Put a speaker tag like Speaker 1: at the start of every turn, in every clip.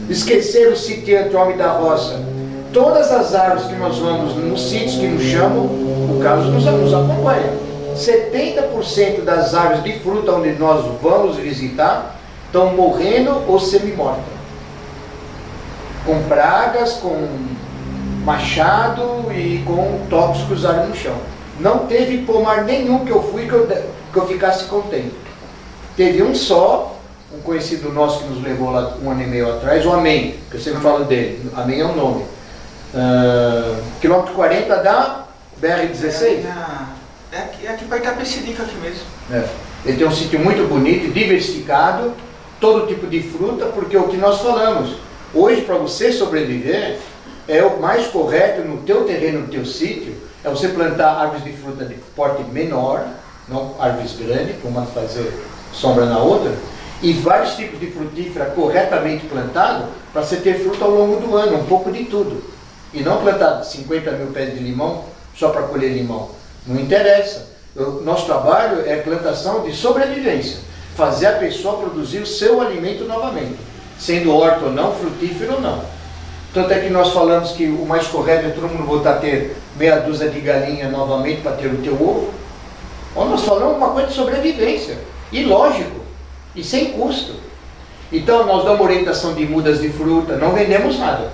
Speaker 1: Esquecer o sitiante, o homem da roça. Todas as árvores que nós vamos nos sítios que nos chamam, o Carlos nos acompanha. 70% das árvores de fruta onde nós vamos visitar estão morrendo ou semi-mortas. Com pragas, com machado e com tóxicos no chão. Não teve pomar nenhum que eu fui que eu ficasse contente. Teve um só, um conhecido nosso que nos levou lá 1 ano e meio atrás, o Amém, que eu sempre falo dele. Amém é o nome. Quilômetro 40 da BR-16.
Speaker 2: É aqui para Itapecerica aqui mesmo.
Speaker 1: Ele tem um sítio muito bonito, diversificado, todo tipo de fruta, porque o que nós falamos, hoje para você sobreviver, é o mais correto no teu terreno, no teu sítio, é você plantar árvores de fruta de porte menor, não árvores grandes, para uma fazer sombra na outra, e vários tipos de frutífera corretamente plantado, para você ter fruta ao longo do ano, um pouco de tudo. E não plantar 50 mil pés de limão só para colher limão. Não interessa. Nosso trabalho é plantação de sobrevivência. Fazer a pessoa produzir o seu alimento novamente. Sendo horta ou não, frutífero ou não. Tanto é que nós falamos que o mais correto é todo mundo voltar a ter meia dúzia de galinha novamente para ter o teu ovo. Ou nós falamos uma coisa de sobrevivência. E lógico. E sem custo. Então nós damos orientação de mudas de fruta. Não vendemos nada.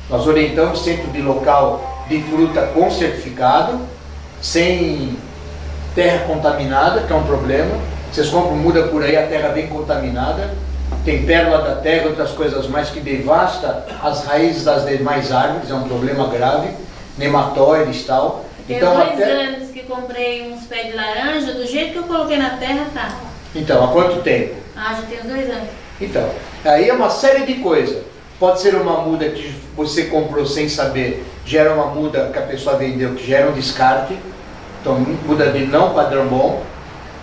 Speaker 1: Nós orientamos centro de local de fruta com certificado, sem terra contaminada, que é um problema. Vocês compram muda por aí, a terra bem contaminada. Tem pérola da terra, outras coisas mais que devasta as raízes das demais árvores, é um problema grave. Nematóides e tal.
Speaker 3: Tem
Speaker 1: então,
Speaker 3: 2 anos que comprei uns pés de laranja, do jeito que eu coloquei na terra, tá.
Speaker 1: Então, há quanto tempo?
Speaker 3: Já tem uns 2 anos.
Speaker 1: Então, aí é uma série de coisas. Pode ser uma muda que você comprou sem saber, gera uma muda que a pessoa vendeu, que gera um descarte. Então, muda de não padrão bom.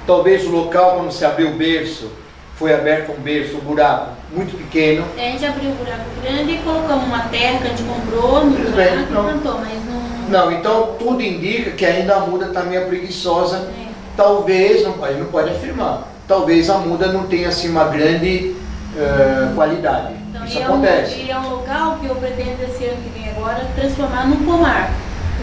Speaker 1: Talvez o local, quando se abriu o berço, foi aberto um berço, um buraco muito pequeno.
Speaker 3: A gente abriu um buraco grande e colocamos uma terra que a gente comprou no buraco e plantou, mas não...
Speaker 1: Não, então tudo indica que ainda a muda está meio preguiçosa. Talvez, não pode afirmar, talvez a muda não tenha assim uma grande qualidade.
Speaker 3: Então,
Speaker 1: isso acontece.
Speaker 3: E é um local que eu pretendo esse ano que vem agora transformar num pomar.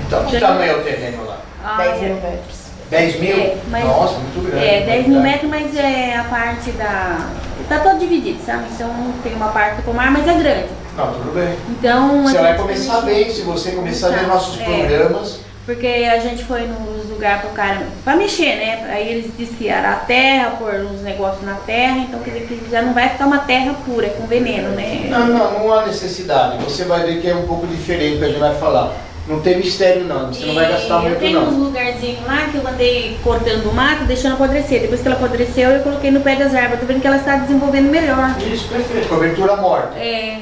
Speaker 1: Então, que tamanho é o terreno lá?
Speaker 4: 10 mil metros.
Speaker 1: 10 mil? Nossa, muito grande.
Speaker 3: 10 mil metros, mas é a parte da... Tá todo dividido, sabe? Então tem uma parte do pomar, mas é grande.
Speaker 1: Não, tudo bem.
Speaker 3: Então,
Speaker 1: você vai começar bem, se você começar a ver nossos programas.
Speaker 3: Porque a gente foi nos lugares pro cara, pra mexer, né? Aí eles disseram que era a terra, pôr uns negócios na terra, então quer dizer que já não vai ficar uma terra pura, com veneno, né?
Speaker 1: Não há necessidade. Você vai ver que é um pouco diferente que a gente vai falar. Não tem mistério não, você não vai gastar muito não.
Speaker 3: Eu tenho uns lugarzinhos lá que eu andei cortando o mato, deixando apodrecer. Depois que ela apodreceu, eu coloquei no pé das árvores. Tô vendo que ela está desenvolvendo melhor.
Speaker 1: Isso, perfeito. Cobertura morta.
Speaker 3: É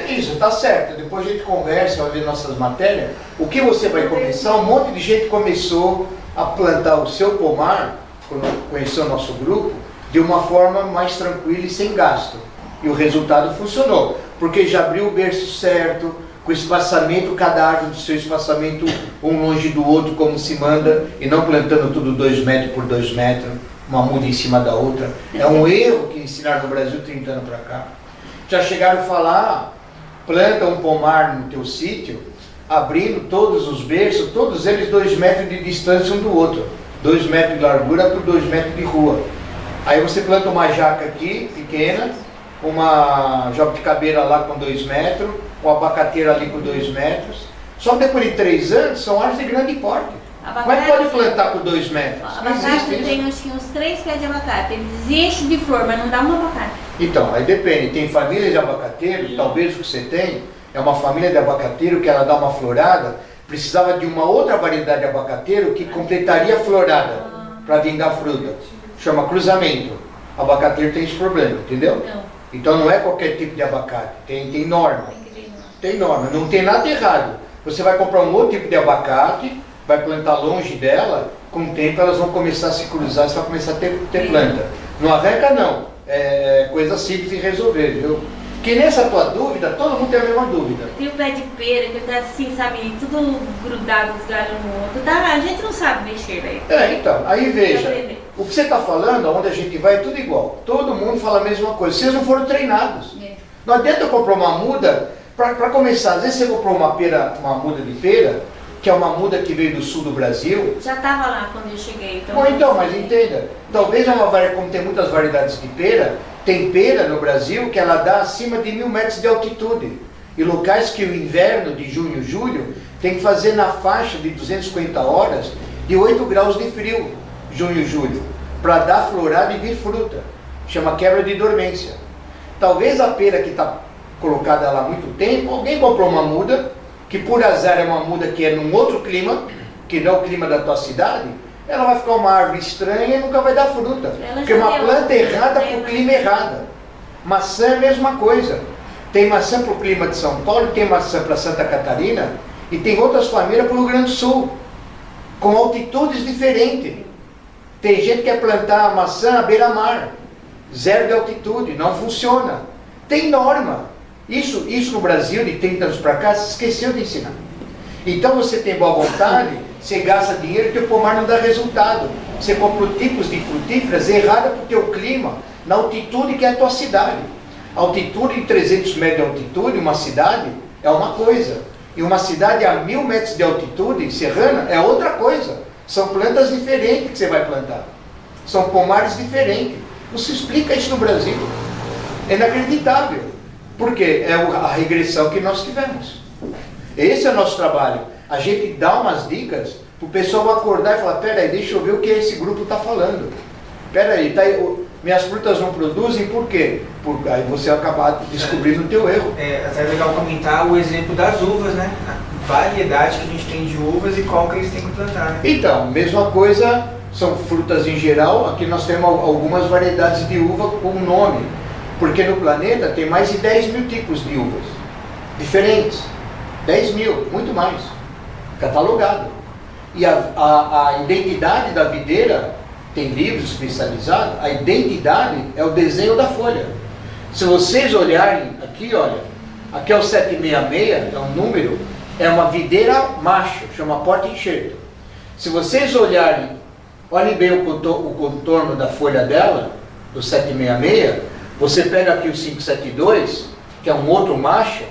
Speaker 1: isso, tá certo. Depois a gente conversa, vai ver nossas matérias. O que você vai começar, um monte de gente começou a plantar o seu pomar, quando conheceu o nosso grupo, de uma forma mais tranquila e sem gasto. E o resultado funcionou, porque já abriu o berço certo, com espaçamento, cada árvore do seu espaçamento um longe do outro, como se manda, e não plantando tudo 2 metros por 2 metros, uma muda em cima da outra. É um erro que ensinaram no Brasil 30 anos para cá. Já chegaram a falar, planta um pomar no teu sítio, abrindo todos os berços, todos eles 2 metros de distância um do outro. 2 metros de largura por 2 metros de rua. Aí você planta uma jaca aqui, pequena, uma jabuticabeira lá com 2 metros, uma abacateira ali com 2 metros. Só depois de 3 anos são árvores de grande porte. Como é que pode plantar com 2 metros? Não existe isso.
Speaker 3: Tem acho que uns 3 pés de abacate. Eles enchem de flor, mas não dá um abacate.
Speaker 1: Então, aí depende. Tem família de abacateiro, talvez o que você tem é uma família de abacateiro que ela dá uma florada, precisava de uma outra variedade de abacateiro que completaria a florada para vir dar fruta. Chama cruzamento. Abacateiro tem esse problema, entendeu? Então não é qualquer tipo de abacate, tem norma. Tem norma, não tem nada errado. Você vai comprar um outro tipo de abacate, vai plantar longe dela, com o tempo elas vão começar a se cruzar, você vai começar a ter planta. Não arranca não, é coisa simples de resolver, viu? Porque nessa tua dúvida, todo mundo tem a mesma dúvida.
Speaker 3: Tem o pé de pera que tá assim, sabe, tudo grudado os galhos no outro. Tá, a gente não sabe mexer, velho.
Speaker 1: Então, aí veja, o que você está falando, onde a gente vai, é tudo igual. Todo mundo fala a mesma coisa. Vocês não foram treinados. Não adianta eu comprar uma muda, para começar, às vezes você comprou uma muda de pera, que é uma muda que veio do sul do Brasil.
Speaker 3: Já estava lá quando eu cheguei.
Speaker 1: Bom, então, mas entenda, talvez é uma variedade, como tem muitas variedades de pera, tem pera no Brasil que ela dá acima de 1000 metros de altitude. E locais que o inverno de junho e julho tem que fazer na faixa de 250 horas de 8 graus de frio, junho e julho, para dar florada e vir fruta. Chama quebra de dormência. Talvez a pera que está colocada lá há muito tempo, alguém comprou uma muda, que por azar é uma muda que é num outro clima, que não é o clima da tua cidade, ela vai ficar uma árvore estranha e nunca vai dar fruta. Porque é uma planta errada para o clima errado. Maçã é a mesma coisa. Tem maçã para o clima de São Paulo, tem maçã para Santa Catarina, e tem outras famílias para o Rio Grande do Sul, com altitudes diferentes. Tem gente que quer plantar maçã à beira-mar, 0 de altitude, não funciona. Tem norma. Isso no Brasil, de 30 anos para cá, se esqueceu de ensinar. Então você tem boa vontade, você gasta dinheiro e teu pomar não dá resultado. Você compra tipos de frutíferas erradas para o teu clima, na altitude que é a tua cidade. Altitude de 300 metros de altitude, uma cidade, é uma coisa. E uma cidade a 1000 metros de altitude, serrana, é outra coisa. São plantas diferentes que você vai plantar. São pomares diferentes. Não se explica isso no Brasil. É inacreditável. Porque é a regressão que nós tivemos. Esse é o nosso trabalho. A gente dá umas dicas para o pessoal acordar e falar, peraí, deixa eu ver o que esse grupo está falando. Peraí, tá aí, minhas frutas não produzem, por quê? Porque aí você vai acabar descobrindo o teu erro.
Speaker 2: É até legal comentar o exemplo das uvas, né? A variedade que a gente tem de uvas e qual que eles têm que plantar, né?
Speaker 1: Então, mesma coisa, são frutas em geral. Aqui nós temos algumas variedades de uva com nome. Porque no planeta tem mais de 10 mil tipos de uvas diferentes. 10 mil, muito mais. Catalogado. E a identidade da videira, tem livros especializados, a identidade é o desenho da folha. Se vocês olharem aqui, olha, aqui é o 766, é um número, é uma videira macho, chama porta-enxerto. Se vocês olharem, olhem bem o contorno da folha dela, do 766, você pega aqui o 572, que é um outro macho.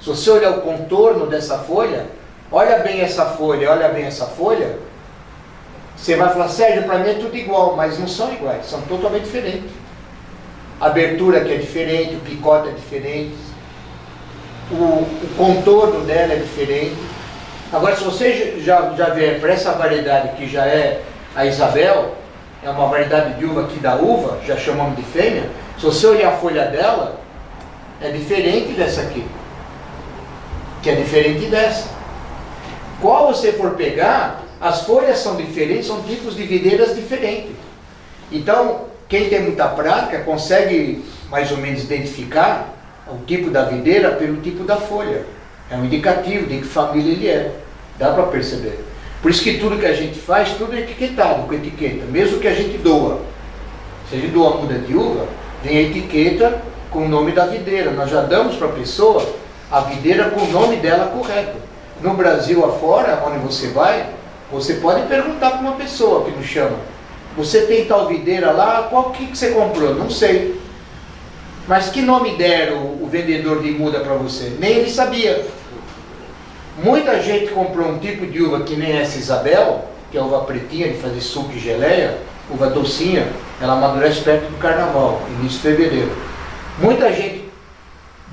Speaker 1: Se você olhar o contorno dessa folha, olha bem essa folha, você vai falar, Sérgio, para mim é tudo igual, mas não são iguais, são totalmente diferentes. A abertura aqui é diferente, o picote é diferente, o contorno dela é diferente. Agora, se você já ver para essa variedade que já é a Isabel, é uma variedade de uva aqui da uva, já chamamos de fêmea. Se você olhar a folha dela, é diferente dessa aqui, que é diferente dessa. Qual você for pegar, as folhas são diferentes, são tipos de videiras diferentes. Então, quem tem muita prática consegue mais ou menos identificar o tipo da videira pelo tipo da folha. É um indicativo de que família ele é. Dá para perceber. Por isso que tudo que a gente faz, tudo é etiquetado com etiqueta, mesmo que a gente doa. Se a gente doa muda de uva, vem a etiqueta com o nome da videira. Nós já damos para a pessoa a videira com o nome dela correto. No Brasil afora, onde você vai, você pode perguntar para uma pessoa que nos chama. Você tem tal videira lá, qual que você comprou? Não sei. Mas que nome deram o vendedor de muda para você? Nem ele sabia. Muita gente comprou um tipo de uva que nem essa Isabel, que é a uva pretinha de fazer suco e geleia, uva docinha, ela amadurece perto do carnaval, início de fevereiro. Muita gente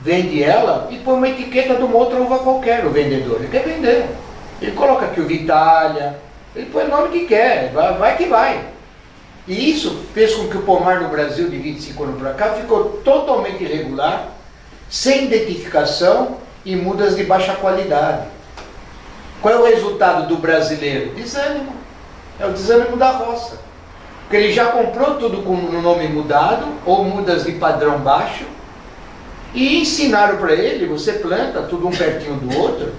Speaker 1: vende ela e põe uma etiqueta de uma outra uva qualquer, o vendedor. Ele quer vender. Ele coloca aqui o Vitália, ele põe o nome que quer, vai que vai. E isso fez com que o pomar no Brasil de 25 anos para cá ficou totalmente irregular, sem identificação e mudas de baixa qualidade. Qual é o resultado do brasileiro? Desânimo. É o desânimo da roça. Porque ele já comprou tudo com o nome mudado, ou mudas de padrão baixo, e ensinaram para ele, você planta tudo um pertinho do outro,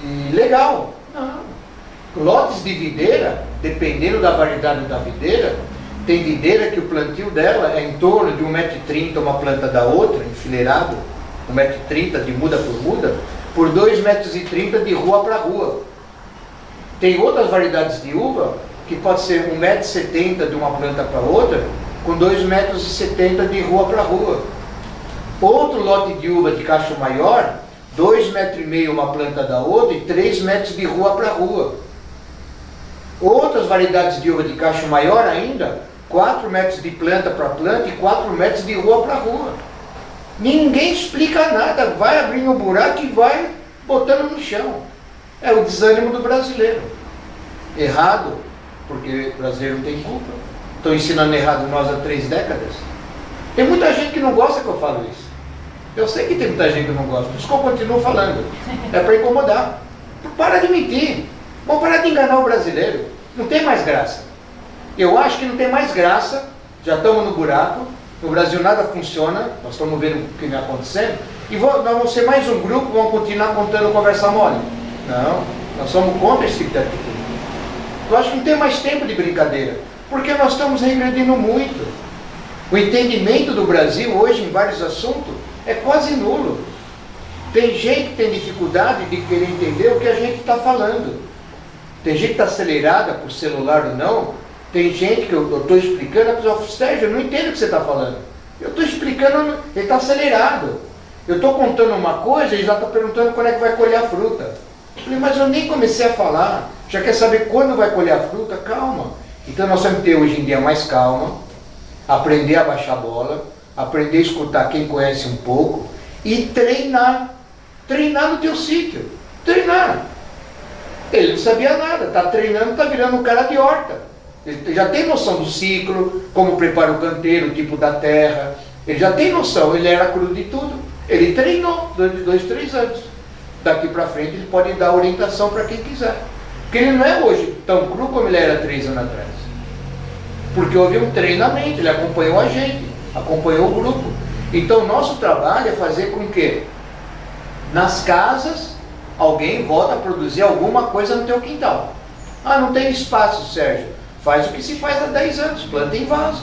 Speaker 1: e legal. Não. Lotes de videira, dependendo da variedade da videira, tem videira que o plantio dela é em torno de 1,30 m uma planta da outra, enfileirado, 1,30 m de muda por muda, por 2,30 m de rua para rua. Tem outras variedades de uva que pode ser 1,70 m de uma planta para outra, com 2,70 m de rua para rua. Outro lote de uva de cacho maior, 2,5 metros uma planta da outra e 3 metros de rua para rua. Outras variedades de uva de cacho maior ainda, 4 metros de planta para planta e 4 metros de rua para rua. Ninguém explica nada, vai abrindo um buraco e vai botando no chão. É o desânimo do brasileiro. Errado, porque o brasileiro não tem culpa. Estou ensinando errado nós há 3 décadas. Tem muita gente que não gosta que eu falo isso. Eu sei que tem muita gente que não gosta, por isso que eu continuo falando. É para incomodar. Para de mentir. Vamos parar de enganar o brasileiro. Não tem mais graça. Eu acho que não tem mais graça. Já estamos no buraco. No Brasil nada funciona. Nós estamos vendo o que está acontecendo. E nós vamos ser mais um grupo, vamos continuar contando conversa mole. Não, nós somos contra esse tipo de atitude. Eu acho que não tem mais tempo de brincadeira. Porque nós estamos regredindo muito. O entendimento do Brasil hoje em vários assuntos é quase nulo. Tem gente que tem dificuldade de querer entender o que a gente está falando. Tem gente que está acelerada por celular ou não. Tem gente que eu estou explicando, a pessoa fala, Sérgio, eu não entendo o que você está falando. Eu estou explicando, ele está acelerado. Eu estou contando uma coisa e ele já está perguntando quando é que vai colher a fruta. Eu falei, mas eu nem comecei a falar. Já quer saber quando vai colher a fruta? Calma. Então nós temos que ter hoje em dia mais calma, aprender a baixar a bola, aprender a escutar quem conhece um pouco e treinar. Treinar no teu sítio. Treinar. Ele não sabia nada, está treinando, está virando um cara de horta. Ele já tem noção do ciclo, como prepara o canteiro, o tipo da terra. Ele já tem noção, ele era cru de tudo. Ele treinou durante 2, 3 anos. Daqui para frente ele pode dar orientação para quem quiser. Porque ele não é hoje tão cru como ele era 3 anos atrás. Porque houve um treinamento, ele acompanhou a gente, acompanhou o grupo. Então nosso trabalho é fazer com que nas casas alguém volta a produzir alguma coisa no teu quintal. Ah, não tem espaço, Sérgio. Faz o que se faz há 10 anos, planta em vaso.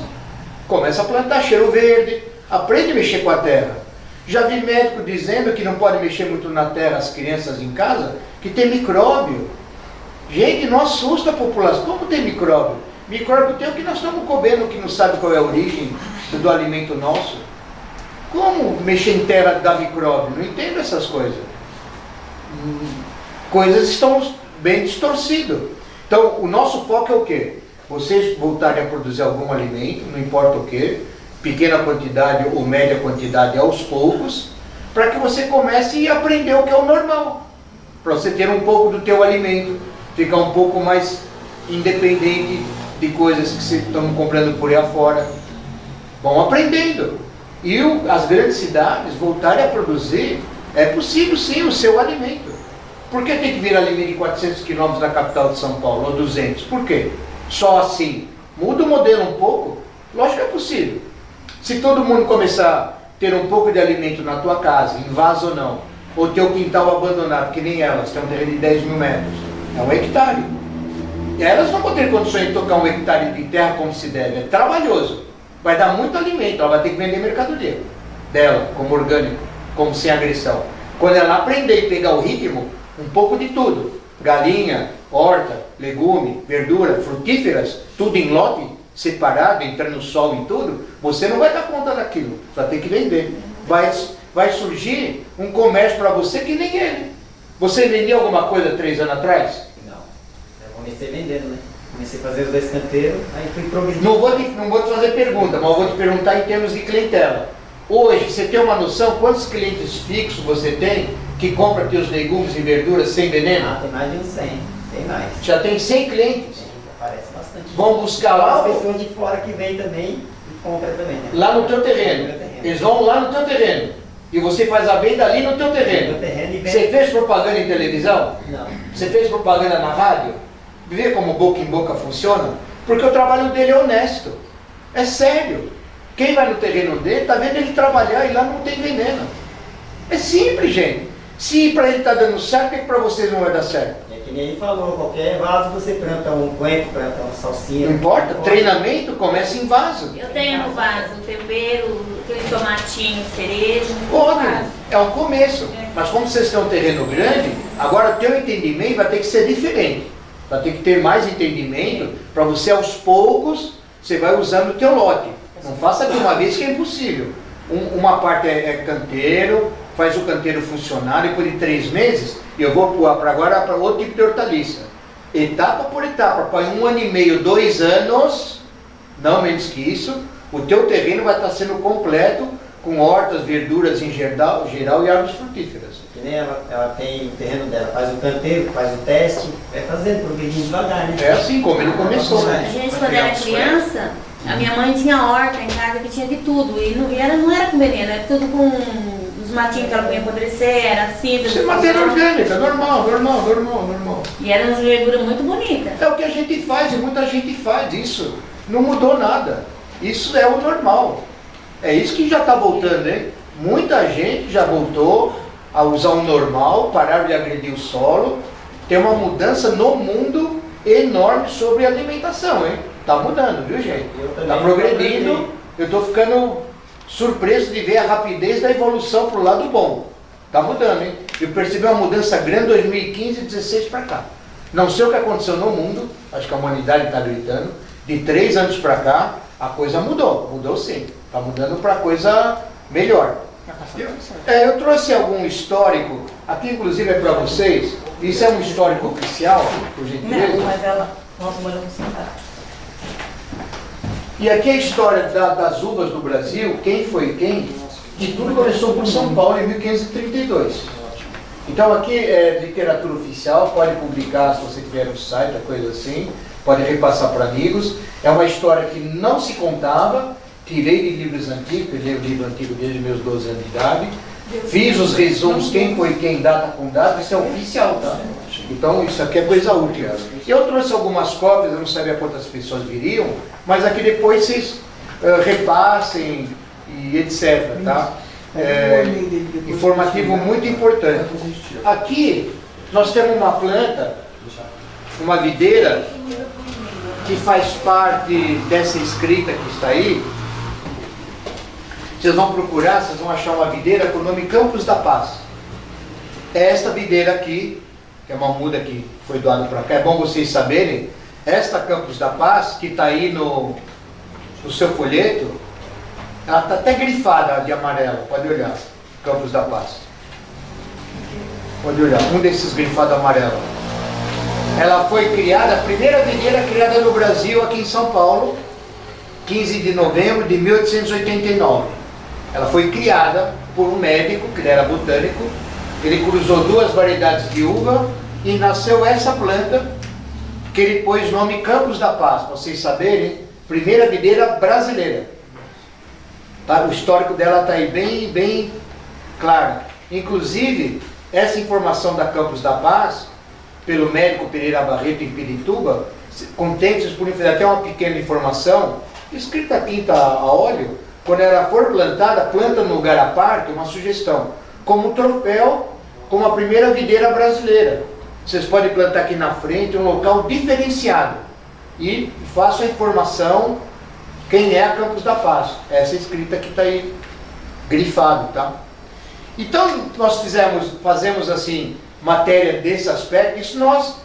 Speaker 1: Começa a plantar cheiro verde, aprende a mexer com a terra. Já vi médico dizendo que não pode mexer muito na terra as crianças em casa, que tem micróbio. Gente, não assusta a população. Como tem micróbio? Micróbio tem o que nós estamos comendo, que não sabe qual é a origem do alimento nosso. Como mexer em terra dá micróbio? Não entendo essas coisas. Coisas estão bem distorcidas. Então, o nosso foco é o quê? Vocês voltarem a produzir algum alimento, não importa o quê, pequena quantidade ou média quantidade aos poucos, para que você comece a aprender o que é o normal. Para você ter um pouco do teu alimento, ficar um pouco mais independente de coisas que vocês estão comprando por aí afora. Vão aprendendo. E as grandes cidades voltarem a produzir, é possível sim o seu alimento. Por que tem que vir alimento de 400 quilômetros da capital de São Paulo, ou 200? Por quê? Só assim. Muda o modelo um pouco, lógico que é possível. Se todo mundo começar a ter um pouco de alimento na tua casa, em vaso ou não, ou teu quintal abandonado, que nem elas, tem um terreno de 10 mil metros, é 1 hectare. E elas não vão ter condições de tocar 1 hectare de terra como se deve, é trabalhoso. Vai dar muito alimento, ela vai ter que vender mercadoria dela, como orgânico, como sem agressão. Quando ela aprender e pegar o ritmo, um pouco de tudo, galinha, horta, legume, verdura, frutíferas, tudo em lote, separado, entrando no sol e tudo, você não vai dar conta daquilo, vai ter que vender. Vai surgir um comércio para você que nem ele. Você vendeu alguma coisa 3 anos atrás?
Speaker 4: Não, eu comecei vendendo, né? Comecei a fazer os 2 canteiros, aí fui progredindo.
Speaker 1: Não vou te fazer pergunta, mas eu vou te perguntar em termos de clientela. Hoje, você tem uma noção quantos clientes fixos você tem que compra teus legumes e verduras sem veneno?
Speaker 4: Ah, tem mais de uns 100, tem mais.
Speaker 1: Já tem 100 clientes?
Speaker 4: Parece bastante.
Speaker 1: Vão buscar lá?
Speaker 4: As pessoas de fora que vêm também e compram também, né?
Speaker 1: Lá no teu terreno. Eles vão lá no teu terreno. E você faz a venda ali no teu terreno. Você fez propaganda em televisão?
Speaker 4: Não.
Speaker 1: Você fez propaganda na rádio? Vê como boca em boca funciona? Porque o trabalho dele é honesto. É sério. Quem vai no terreno dele está vendo ele trabalhar e lá não tem veneno. É simples, gente. Se para ele está dando certo, por que para vocês não vai dar certo?
Speaker 4: É que nem ele falou, qualquer vaso você planta um coentro, planta uma salsinha.
Speaker 1: Não importa, treinamento começa em vaso.
Speaker 3: Eu tenho no vaso tempero, aquele tomatinho, cereja.
Speaker 1: Óbvio,
Speaker 3: vaso.
Speaker 1: é um começo. Mas como vocês têm um terreno grande, agora o teu entendimento vai ter que ser diferente. Vai ter que ter mais entendimento para você aos poucos, você vai usando o teu lote. Não faça de uma vez que é impossível. Uma parte é canteiro, faz o canteiro funcionar, e depois de 3 meses eu vou para agora para outro tipo de hortaliça. Etapa por etapa, para 1 ano e meio, 2 anos, não menos que isso, o teu terreno vai estar sendo completo com hortas, verduras em geral e árvores frutíferas.
Speaker 4: Que nem ela tem o terreno dela, faz o canteiro, faz o teste, vai fazendo, progredindo devagar, né?
Speaker 1: É assim como ele começou.
Speaker 3: A gente, quando era criança, a minha mãe tinha horta em casa que tinha de tudo. E não era com veneno, era tudo com os matinhos que ela punha apodrecer, era cinza.
Speaker 1: Isso é matéria orgânica, normal.
Speaker 3: E eram umas verduras muito bonitas.
Speaker 1: É o que a gente faz e muita gente faz isso. Não mudou nada. Isso é o normal. É isso que já está voltando, hein? Muita gente já voltou a usar o normal, pararam de agredir o solo. Tem uma mudança no mundo enorme sobre alimentação, hein? Está mudando, viu, gente? Está progredindo. Eu estou ficando surpreso de ver a rapidez da evolução para o lado bom. Está mudando, hein? Eu percebi uma mudança grande de 2015 e 2016 para cá. Não sei o que aconteceu no mundo, acho que a humanidade está gritando. De 3 anos para cá, a coisa mudou sim. Está mudando para coisa melhor. Eu trouxe algum histórico, aqui inclusive é para vocês. Isso é um histórico oficial, por gentileza?
Speaker 3: Não, mas ela... Nossa, mas eu vou sentar.
Speaker 1: E aqui a história das uvas do Brasil, quem foi quem, que tudo começou por São Paulo em 1532. Então aqui é literatura oficial, pode publicar se você tiver no site, coisa assim, pode repassar para amigos. É uma história que não se contava, tirei de livros antigos, eu leio livro antigo desde meus 12 anos de idade, fiz os resumos, quem foi quem, data com data, isso é oficial, tá? Então isso aqui é coisa útil. Eu trouxe algumas cópias, eu não sabia quantas pessoas viriam, mas aqui depois vocês repassem e etc, tá? Informativo muito importante. Aqui nós temos uma planta, uma videira, que faz parte dessa escrita que está aí. Vocês vão procurar, vocês vão achar uma videira com o nome Campos da Paz. É esta videira aqui, que é uma muda que foi doada para cá, é bom vocês saberem, esta Campos da Paz, que está aí no seu folheto, ela está até grifada de amarelo, pode olhar, Campos da Paz. Pode olhar, um desses grifados amarelo. Ela foi criada, a primeira videira criada no Brasil, aqui em São Paulo, 15 de novembro de 1889. Ela foi criada por um médico, que ele era botânico, ele cruzou 2 variedades de uva e nasceu essa planta, que ele pôs o nome Campos da Paz, para vocês saberem, primeira videira brasileira. Tá? O histórico dela está aí bem claro. Inclusive, essa informação da Campos da Paz, pelo médico Pereira Barreto em Pirituba, contém, vocês podem fazer até uma pequena informação, escrita tinta a óleo, quando ela for plantada, planta no lugar à parte, uma sugestão, como troféu, como a primeira videira brasileira. Vocês podem plantar aqui na frente, um local diferenciado, e façam a informação, quem é a Campos da Paz, essa escrita que está aí, grifado, tá? Então, nós fazemos assim, matéria desse aspecto, isso nós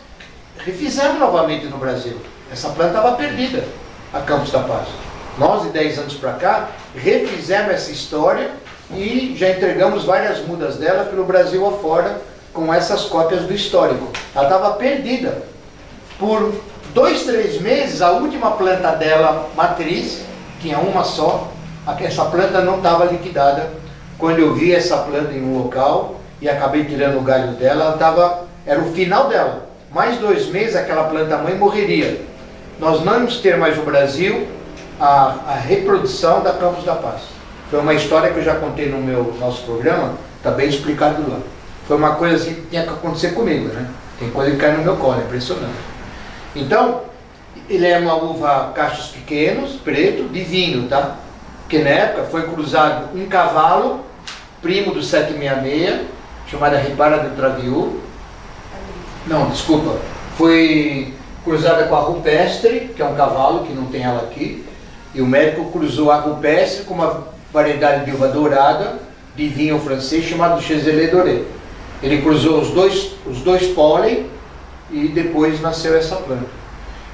Speaker 1: refizemos novamente no Brasil. Essa planta estava perdida, a Campos da Paz. Nós, de 10 anos para cá, refizemos essa história e já entregamos várias mudas dela pelo Brasil afora com essas cópias do histórico. Ela estava perdida. Por 2, 3 meses, a última planta dela, matriz, tinha uma só, essa planta não estava liquidada. Quando eu vi essa planta em um local e acabei tirando o galho dela, era o final dela. Mais 2 meses aquela planta mãe morreria. Nós não vamos ter mais no Brasil a reprodução da Campos da Paz. Foi uma história que eu já contei no nosso programa, está bem explicado lá. Foi uma coisa assim que tinha que acontecer comigo, né? Tem coisa que cai no meu colo, é impressionante. Então, ele é uma uva cachos pequenos, preto, de vinho, tá? Porque na época foi cruzado um cavalo, primo do 766, chamada Ribara do Traviú. Não, desculpa. Foi cruzada com a rupestre, que é um cavalo, que não tem ela aqui. E o médico cruzou a rupestre com uma variedade de uva dourada, de vinho francês, chamado Chezelet Doré. Ele cruzou os dois pólen e depois nasceu essa planta.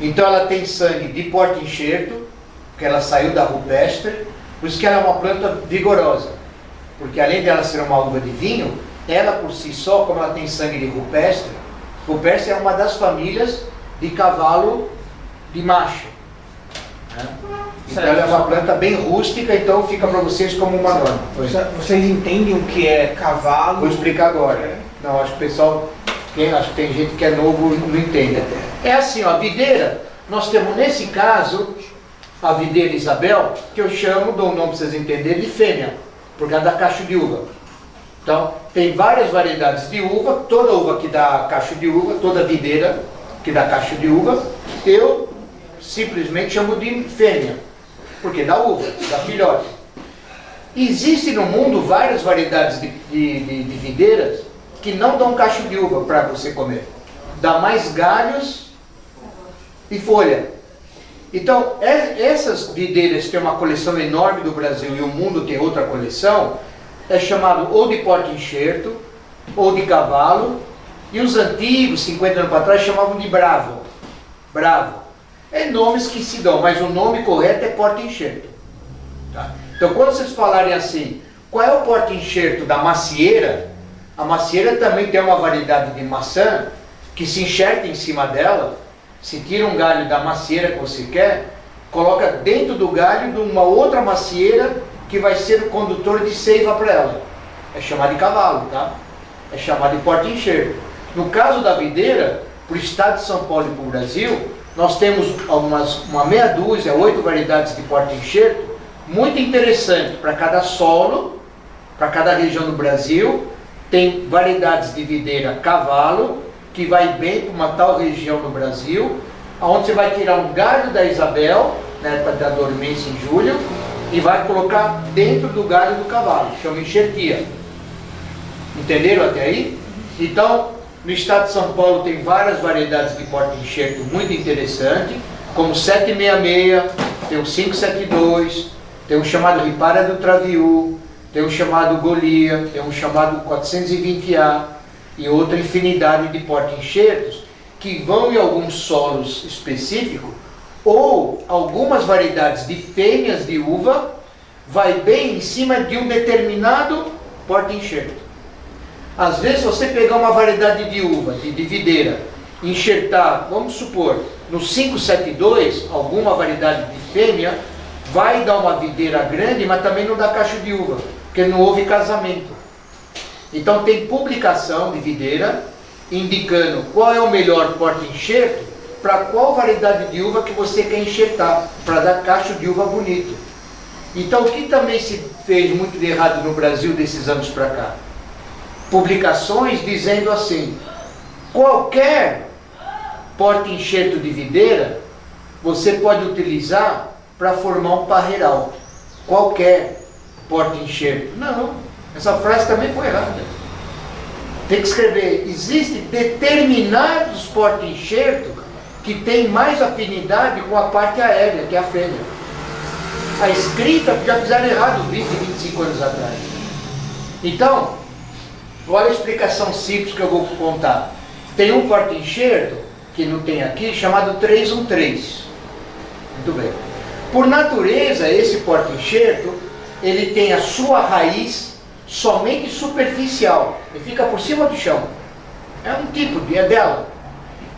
Speaker 1: Então ela tem sangue de porte-enxerto, que ela saiu da rupestre. Por isso que ela é uma planta vigorosa. Porque além dela ser uma uva de vinho, ela por si só, como ela tem sangue de rupestre, rupestre é uma das famílias de cavalo de macho. Né? Então ela é uma planta bem rústica, então fica para vocês como uma norma.
Speaker 2: Vocês entendem o que é cavalo?
Speaker 1: Vou explicar agora. Não, acho que o pessoal, acho que tem gente que é novo não entende. É assim, ó, a videira, nós temos nesse caso, a videira Isabel, que eu chamo, dou um nome para vocês entenderem, de fêmea, por causa da cacho de uva. Então, tem várias variedades de uva, toda uva que dá cacho de uva, toda videira que dá cacho de uva, eu simplesmente chamo de fêmea, porque dá uva, dá filhote. Existem no mundo várias variedades de videiras que não dão cacho de uva para você comer. Dá mais galhos e folha. Então, essas videiras têm uma coleção enorme do Brasil e o mundo tem outra coleção, é chamado ou de porta-enxerto, ou de cavalo, e os antigos, 50 anos para trás, chamavam de bravo. Bravo. É nomes que se dão, mas o nome correto é porta-enxerto. Tá? Então, quando vocês falarem assim, qual é o porta-enxerto da macieira? A macieira também tem uma variedade de maçã que se enxerta em cima dela, se tira um galho da macieira que você quer, coloca dentro do galho de uma outra macieira que vai ser o condutor de seiva para ela. É chamado de cavalo, tá? É chamado de porta-enxerto. No caso da videira, para o estado de São Paulo e para o Brasil, nós temos uma meia dúzia, 8 variedades de porta-enxerto, muito interessante para cada solo, para cada região do Brasil. Tem variedades de videira cavalo, que vai bem para uma tal região do Brasil, onde você vai tirar um galho da Isabel, na época da dormência em julho, e vai colocar dentro do galho do cavalo, chama enxertia. Entenderam até aí? Então, no estado de São Paulo tem várias variedades de porta-enxerto muito interessante, como 766, tem o 572, tem o chamado Ripara do Traviú, tem o chamado Golia, tem o chamado 420A, e outra infinidade de porta-enxertos que vão em alguns solos específicos, ou algumas variedades de fêmeas de uva vai bem em cima de um determinado porta-enxerto. Às vezes você pegar uma variedade de uva, de videira, enxertar, vamos supor, no 572, alguma variedade de fêmea, vai dar uma videira grande, mas também não dá cacho de uva, porque não houve casamento. Então tem publicação de videira indicando qual é o melhor porta-enxerto para qual variedade de uva que você quer enxertar, para dar cacho de uva bonito. Então o que também se fez muito de errado no Brasil desses anos para cá? Publicações dizendo assim, qualquer porta-enxerto de videira você pode utilizar para formar um parreiral. Qualquer porta-enxerto. Não. Essa frase também foi errada. Tem que escrever, existem determinados porta-enxertos que têm mais afinidade com a parte aérea, que é a fêmea. A escrita já fizeram errado 20, 25 anos atrás. Então, olha a explicação simples que eu vou contar. Tem um porta-enxerto, que não tem aqui, chamado 313. Muito bem. Por natureza, esse porta-enxerto, ele tem a sua raiz somente superficial, ele fica por cima do chão. É um tipo, é dela.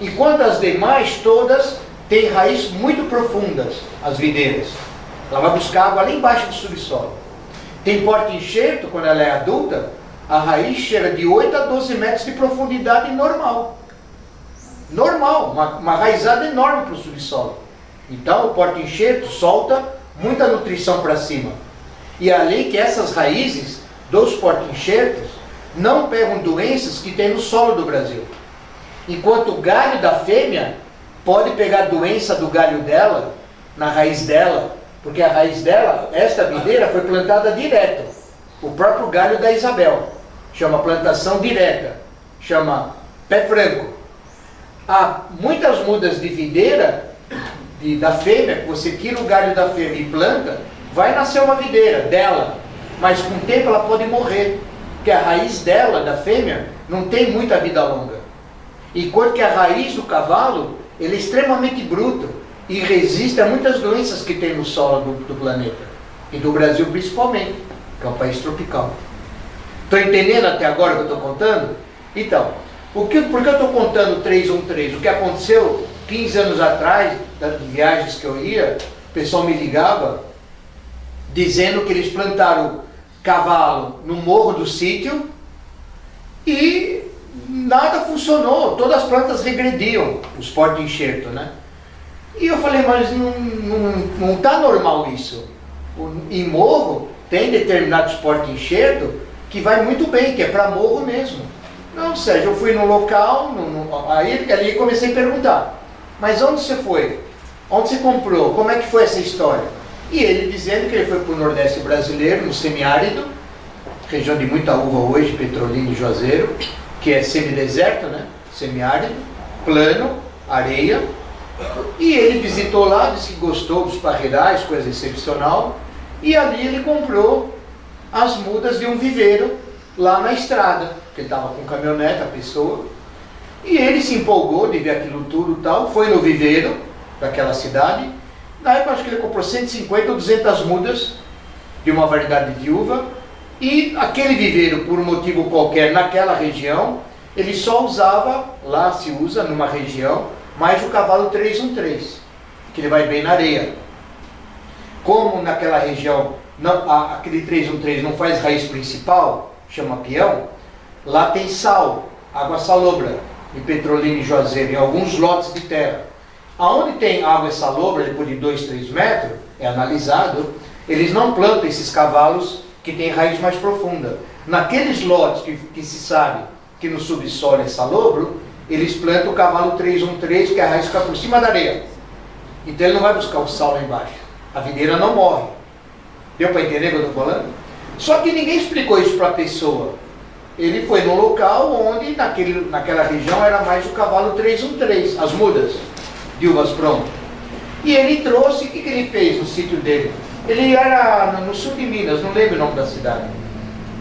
Speaker 1: Enquanto as demais todas têm raízes muito profundas, as videiras. Ela vai buscar água lá embaixo do subsolo. Tem porta-enxerto, quando ela é adulta, a raiz chega de 8 a 12 metros de profundidade normal. Normal, uma raizada enorme para o subsolo. Então o porta-enxerto solta muita nutrição para cima. E além que essas raízes dos porta-enxertos não pegam doenças que tem no solo do Brasil. Enquanto o galho da fêmea pode pegar doença do galho dela, na raiz dela, porque a raiz dela, esta videira foi plantada direto. O próprio galho da Isabel, chama plantação direta, chama pé franco. Há muitas mudas de videira da fêmea, que você tira o galho da fêmea e planta, vai nascer uma videira dela. Mas com o tempo ela pode morrer, porque a raiz dela, da fêmea, não tem muita vida longa. Enquanto que a raiz do cavalo, ele é extremamente bruto e resiste a muitas doenças que tem no solo do planeta. E do Brasil principalmente, que é um país tropical. Estão entendendo até agora o que eu estou contando? Então, por que eu estou contando 313? O que aconteceu 15 anos atrás, das viagens que eu ia, o pessoal me ligava dizendo que eles plantaram cavalo no morro do sítio e nada funcionou, todas as plantas regrediam, os porta-enxerto, né? E eu falei, mas não está normal isso. Em morro tem determinados porta-enxerto que vai muito bem, que é para morro mesmo. Não, Sérgio, eu fui no local, aí comecei a perguntar, mas onde você foi? Onde você comprou? Como é que foi essa história? E ele dizendo que ele foi para o Nordeste brasileiro, no semiárido, região de muita uva hoje, Petrolina e Juazeiro, que é semideserto, né? Semiárido, plano, areia. E ele visitou lá, disse que gostou dos parreirais, coisa excepcional. E ali ele comprou as mudas de um viveiro lá na estrada, porque ele estava com caminhonete, a pessoa. E ele se empolgou de ver aquilo tudo e tal, foi no viveiro daquela cidade. Na época acho que ele comprou 150 ou 200 mudas de uma variedade de uva. E aquele viveiro, por um motivo qualquer, naquela região, ele só usava, lá se usa numa região, mais o cavalo 313, que ele vai bem na areia. Como naquela região aquele 313 não faz raiz principal, chama peão, lá tem sal, água salobra, em Petrolina e Juazeiro, em alguns lotes de terra. Aonde tem água salobra, depois de 2, 3 metros, é analisado, eles não plantam esses cavalos que têm raiz mais profunda. Naqueles lotes que se sabe que no subsolo é salobro, eles plantam o cavalo 313, que a raiz fica por cima da areia. Então ele não vai buscar o sal lá embaixo. A videira não morre. Deu para entender o que eu estou falando? Só que ninguém explicou isso para a pessoa. Ele foi no local onde naquela região era mais o cavalo 313, as mudas de uvas prontas. E ele trouxe, o que ele fez no sítio dele? Ele era no sul de Minas, não lembro o nome da cidade.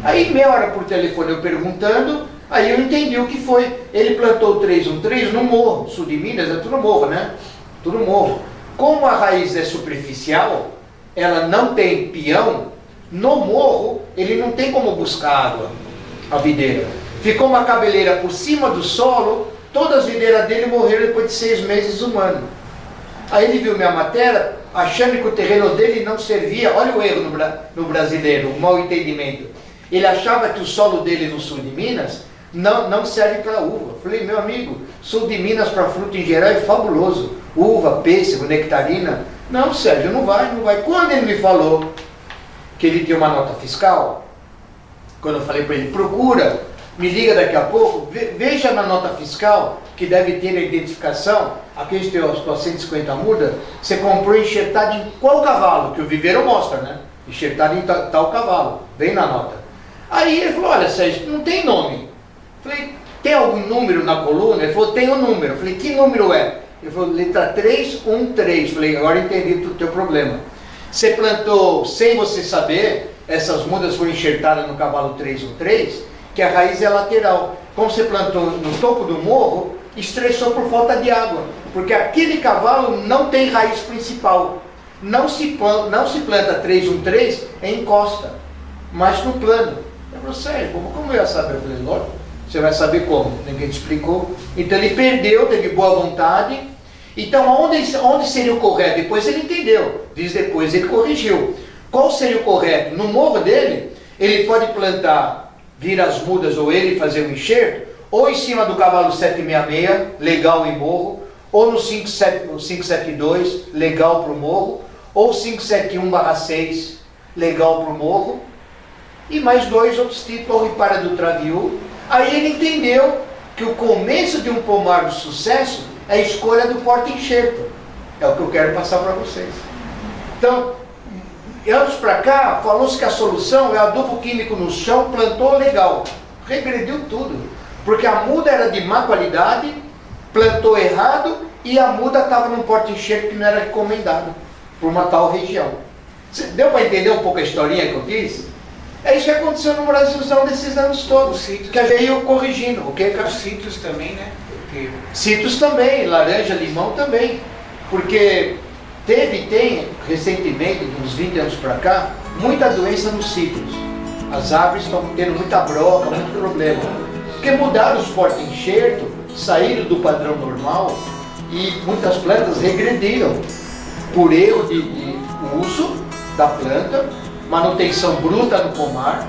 Speaker 1: Aí meia hora por telefone eu perguntando, aí eu entendi o que foi. Ele plantou o 313 no morro, sul de Minas é tudo morro, né? Tudo morro. Como a raiz é superficial, ela não tem peão, no morro ele não tem como buscar água, a videira. Ficou uma cabeleira por cima do solo, todas as videiras dele morreram depois de 6 meses um ano. Aí ele viu minha matéria, achando que o terreno dele não servia. Olha o erro no brasileiro, o mau entendimento. Ele achava que o solo dele no sul de Minas não serve para uva. Falei, meu amigo, sul de Minas para fruta em geral é fabuloso. Uva, pêssego, nectarina. Não, Sérgio, não vai. Quando ele me falou que ele tinha uma nota fiscal, quando eu falei para ele, procura, me liga daqui a pouco, veja na nota fiscal, que deve ter a identificação, aqui a gente tem as 150 mudas, você comprou enxertado em qual cavalo, que o viveiro mostra, né? Enxertado em tal cavalo, vem na nota. Aí ele falou, olha Sérgio, não tem nome. Falei, tem algum número na coluna? Ele falou, tem um número. Falei, que número é? Ele falou, letra 313. Falei, agora entendi o teu problema. Você plantou sem você saber, essas mudas foram enxertadas no cavalo 313, que a raiz é lateral. Como você plantou no topo do morro, estressou por falta de água, porque aquele cavalo não tem raiz principal. Não se planta 313 em encosta, mas no plano. Eu falei, sério, como eu ia saber? Eu falei, lógico, você vai saber como, ninguém te explicou. Então ele perdeu, teve boa vontade. Então onde seria o correto? Depois ele entendeu, depois ele corrigiu. Qual seria o correto? No morro dele, ele pode plantar, vir as mudas ou ele fazer um enxerto, ou em cima do cavalo 766, legal em morro, ou no 572, legal para o morro, ou 571/6, legal para o morro, e mais 2 outros tipos, ou ripara do Traviú. Aí ele entendeu que o começo de um pomar de sucesso é a escolha do porta-enxerto. É o que eu quero passar para vocês. Então, anos para cá, falou-se que a solução é adubo químico no chão, plantou legal. Regrediu tudo. Porque a muda era de má qualidade, plantou errado e a muda estava num porta-enxerto que não era recomendado por uma tal região. Deu para entender um pouco a historinha que eu fiz? É isso que aconteceu no Brasilzão desses anos todos. Que veio corrigindo. O que?
Speaker 2: Os cítrus também, né?
Speaker 1: Cítrus também, laranja, limão também. Porque Tem recentemente, de uns 20 anos para cá, muita doença nos ciclos. As árvores estão tendo muita broca, muito problema. Porque mudaram os porta-enxerto, saíram do padrão normal e muitas plantas regrediram por erro de uso da planta, manutenção bruta no pomar,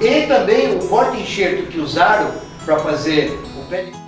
Speaker 1: e também o porta-enxerto que usaram para fazer o pé de